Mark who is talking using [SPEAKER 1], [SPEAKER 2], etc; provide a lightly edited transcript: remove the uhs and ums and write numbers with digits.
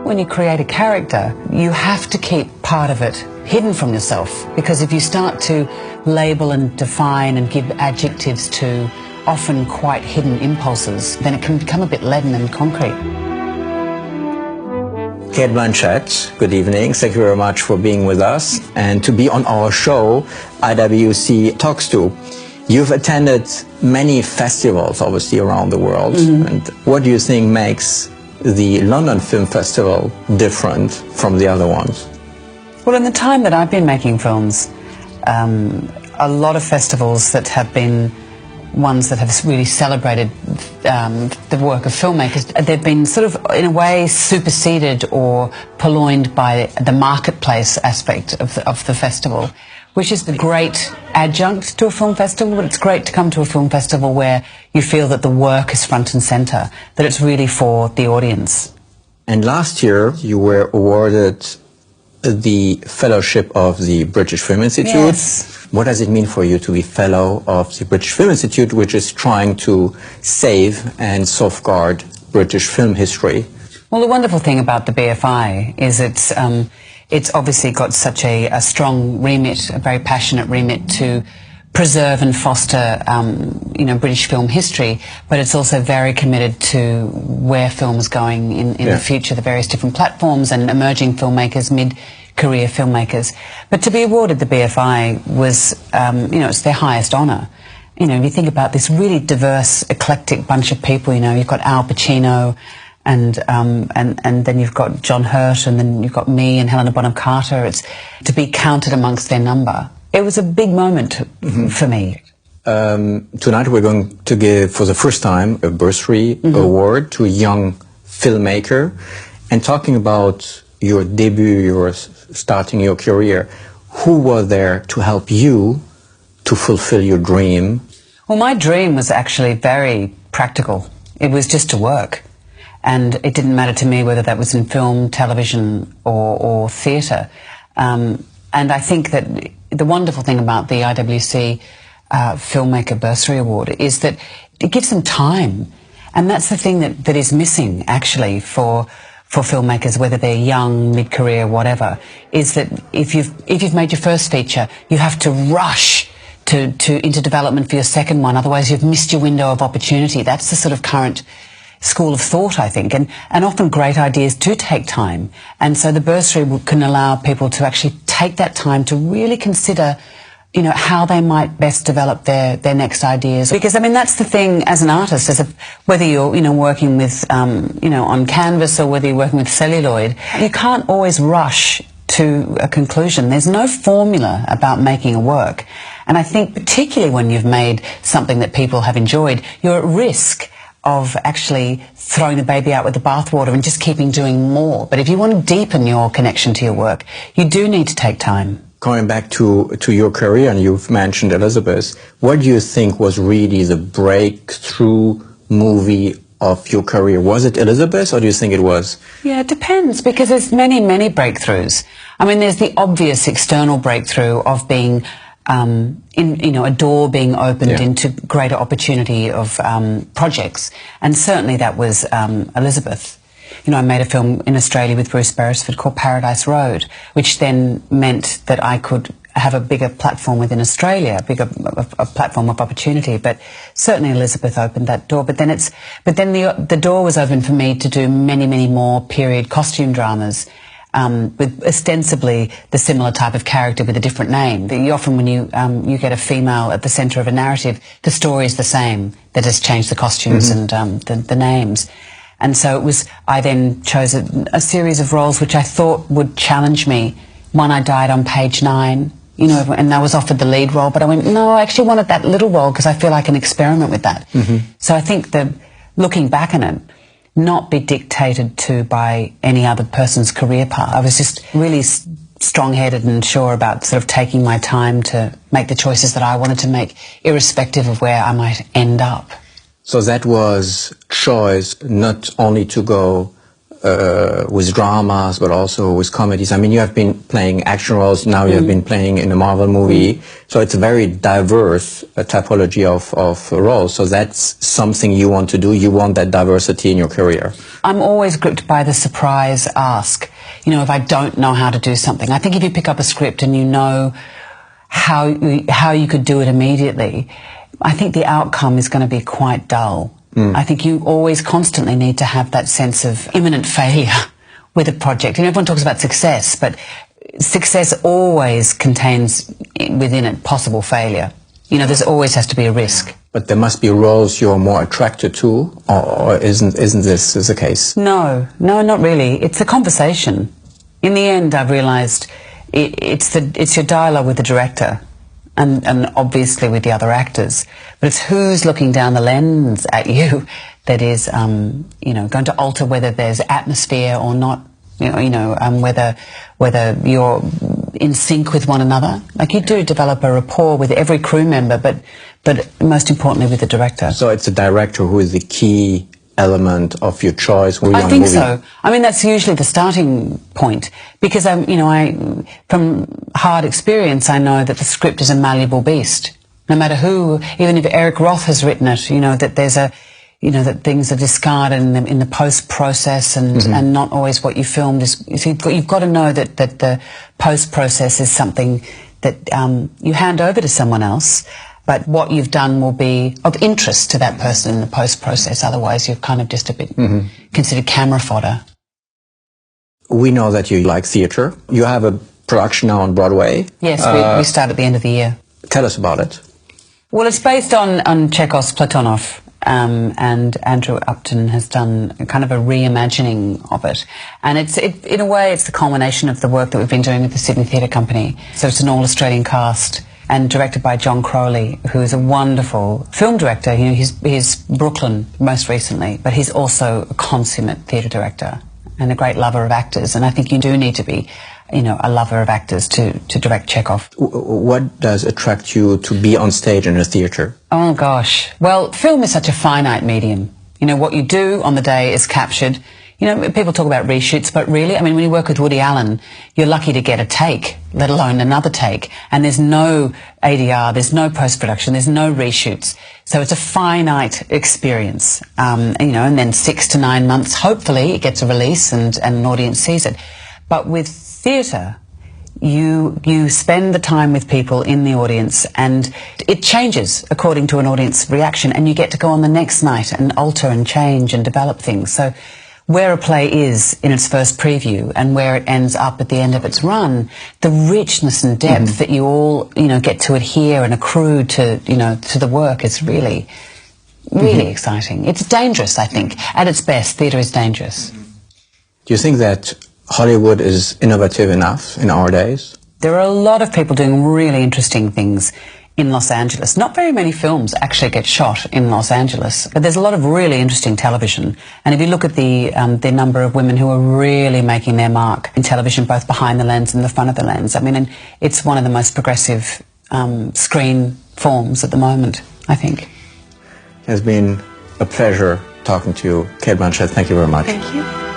[SPEAKER 1] When you create a character, you have to keep part of it hidden from yourself, because if you start to label and define and give adjectives to often quite hidden impulses, then it can become a bit leaden and concrete.
[SPEAKER 2] Cate Blanchett, good evening. Thank you very much for being with us and to be on our show, IWC Talks To. You've attended many festivals, obviously, around the world. And what do you think makes the London Film Festival different from the other ones?
[SPEAKER 1] Well, in the time that I've been making films, a lot of festivals that have been ones that have really celebrated the work of filmmakers, they've been sort of, in a way, superseded or purloined by the marketplace aspect of the festival, which is the great adjunct to a film festival. But it's great to come to a film festival where you feel that the work is front and centre, that it's really for the audience.
[SPEAKER 2] And last year you were awarded the fellowship of the British Film Institute.
[SPEAKER 1] Yes.
[SPEAKER 2] What does it mean for you to be fellow of the British Film Institute, which is trying to save and safeguard British film history?
[SPEAKER 1] Well, the wonderful thing about the BFI is it's obviously got such a strong remit, a very passionate remit to preserve and foster, British film history, but it's also very committed to where film is going in the future, the various different platforms and emerging filmmakers, mid-career filmmakers. But to be awarded the BFI was, it's their highest honour. If you think about this really diverse, eclectic bunch of people, you've got Al Pacino, and then you've got John Hurt, and then you've got me and Helena Bonham Carter. It's to be counted amongst their number. It was a big moment for me. Tonight we're going to give, for the first time, a bursary award to a young filmmaker. And talking about your debut, your starting your career, who was there to help you to fulfill your dream? Well, my dream was actually very practical. It was just to work. And it didn't matter to me whether that was in film, television, or theatre. And I think that the wonderful thing about the IWC Filmmaker Bursary Award is that it gives them time. And that's the thing that is missing, actually, for filmmakers, whether they're young, mid-career, whatever, is that if you've made your first feature, you have to rush into development for your second one. Otherwise, you've missed your window of opportunity. That's the sort of current school of thought, I think, and often great ideas do take time. And so the bursary can allow people to actually take that time to really consider, how they might best develop their next ideas. Because, that's the thing as an artist, whether you're, working with, on canvas or whether you're working with celluloid, you can't always rush to a conclusion. There's no formula about making a work. And I think particularly when you've made something that people have enjoyed, you're at risk of actually throwing the baby out with the bathwater and just keeping doing more. But if you want to deepen your connection to your work, you do need to take time. Going back to your career, and you've mentioned Elizabeth, what do you think was really the breakthrough movie of your career? Was it Elizabeth, or do you think it was? Yeah, it depends, because there's many, many breakthroughs. There's the obvious external breakthrough of being a door being opened into greater opportunity of projects, and certainly that was Elizabeth. I made a film in Australia with Bruce Beresford called Paradise Road, which then meant that I could have a bigger platform within Australia, a platform of opportunity. But certainly Elizabeth opened that door. But then the door was open for me to do many, many more period costume dramas. With ostensibly the similar type of character with a different name. Often when you get a female at the centre of a narrative, the story is the same. They just change the costumes and the names. And so I then chose a series of roles which I thought would challenge me. One, I died on page 9, and I was offered the lead role, but I went, no, I actually wanted that little role because I feel I can experiment with that. So I think that looking back on it, not be dictated to by any other person's career path. I was just really strong-headed and sure about sort of taking my time to make the choices that I wanted to make, irrespective of where I might end up. So that was choice not only to go
[SPEAKER 2] with dramas, but also with comedies. I mean, you have been playing action roles, now you have been playing in a Marvel movie, so it's a very diverse typology of roles. So that's something you want to do. You want that diversity in your career.
[SPEAKER 1] I'm always gripped by the surprise ask. You know, if I don't know how to do something. I think if you pick up a script and you know how you could do it immediately, I think the outcome is going to be quite dull. I think you always constantly need to have that sense of imminent failure with a project. And everyone talks about success, but success always contains within it possible failure. You know, there's always has to be a risk.
[SPEAKER 2] But there must be roles you're more attracted to, or isn't this the case?
[SPEAKER 1] No, not really. It's a conversation. In the end, I've realised it's your dialogue with the director. And obviously with the other actors, but it's who's looking down the lens at you that is, you know, going to alter whether there's atmosphere or not. Whether you're in sync with one another. Like you do develop a rapport with every crew member, but most importantly with the director.
[SPEAKER 2] So it's the director who is the key element of your choice when you're on a
[SPEAKER 1] movie? I think so. I mean, that's usually the starting point because from hard experience, I know that the script is a malleable beast. No matter who, even if Eric Roth has written it, you know that there's that things are discarded in the post process and not always what you filmed is. You've got to know that the post process is something that you hand over to someone else. But what you've done will be of interest to that person in the post-process. Otherwise, you're kind of just a bit considered camera fodder.
[SPEAKER 2] We know that you like theatre. You have a production now on Broadway.
[SPEAKER 1] Yes, we start at the end of the year.
[SPEAKER 2] Tell us about it.
[SPEAKER 1] Well, it's based on Chekhov's Platonov, and Andrew Upton has done kind of a reimagining of it. And in a way, it's the culmination of the work that we've been doing with the Sydney Theatre Company. So it's an all-Australian cast. And directed by John Crowley, who is a wonderful film director. You know, he's Brooklyn most recently, but he's also a consummate theatre director and a great lover of actors. And I think you do need to be, a lover of actors to direct Chekhov.
[SPEAKER 2] What does attract you to be on stage in a theatre?
[SPEAKER 1] Oh gosh, well, film is such a finite medium. You know, what you do on the day is captured. You know, people talk about reshoots, but really, I mean, when you work with Woody Allen, you're lucky to get a take, let alone another take. And there's no ADR, there's no post-production, there's no reshoots. So it's a finite experience. And then 6 to 9 months, hopefully, it gets a release and an audience sees it. But with theatre, you spend the time with people in the audience and it changes according to an audience reaction, and you get to go on the next night and alter and change and develop things. So where a play is in its first preview and where it ends up at the end of its run, the richness and depth that you all, get to adhere and accrue to, to the work is really, really exciting. It's dangerous, I think. At its best, theatre is dangerous.
[SPEAKER 2] Do you think that Hollywood is innovative enough in our days?
[SPEAKER 1] There are a lot of people doing really interesting things in Los Angeles. Not very many films actually get shot in Los Angeles, but there's a lot of really interesting television. And if you look at the number of women who are really making their mark in television, both behind the lens and the front of the lens, I mean, and it's one of the most progressive screen forms at the moment, I think.
[SPEAKER 2] It has been a pleasure talking to you, Cate Blanchett. Thank you very much.
[SPEAKER 1] Thank you.